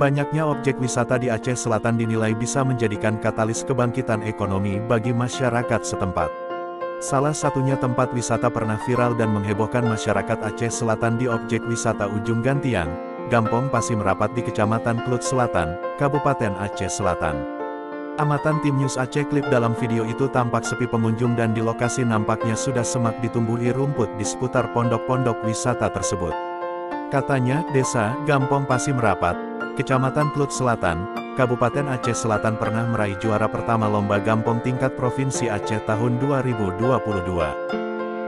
Banyaknya objek wisata di Aceh Selatan dinilai bisa menjadikan katalis kebangkitan ekonomi bagi masyarakat setempat. Salah satunya tempat wisata pernah viral dan menghebohkan masyarakat Aceh Selatan di objek wisata Ujung Gantian, Gampong Pasim Rapat di Kecamatan Klut Selatan, Kabupaten Aceh Selatan. Amatan tim News Aceh klip dalam video itu tampak sepi pengunjung dan di lokasi nampaknya sudah semak ditumbuhi rumput di seputar pondok-pondok wisata tersebut. Katanya, Desa Gampong Pasim Rapat, Kecamatan Klut Selatan, Kabupaten Aceh Selatan pernah meraih juara pertama Lomba Gampong tingkat Provinsi Aceh tahun 2022.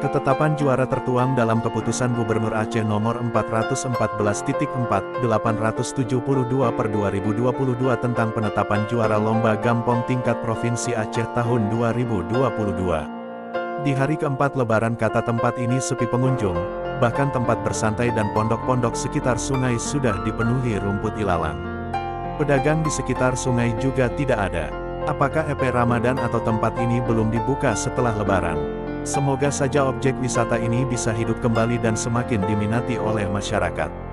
Ketetapan juara tertuang dalam Keputusan Gubernur Aceh Nomor 404,872/2022 tentang penetapan juara Lomba Gampong tingkat Provinsi Aceh tahun 2022. Di hari keempat Lebaran kata tempat ini sepi pengunjung, bahkan tempat bersantai dan pondok-pondok sekitar sungai sudah dipenuhi rumput ilalang. Pedagang di sekitar sungai juga tidak ada. Apakah EP Ramadan atau tempat ini belum dibuka setelah Lebaran? Semoga saja objek wisata ini bisa hidup kembali dan semakin diminati oleh masyarakat.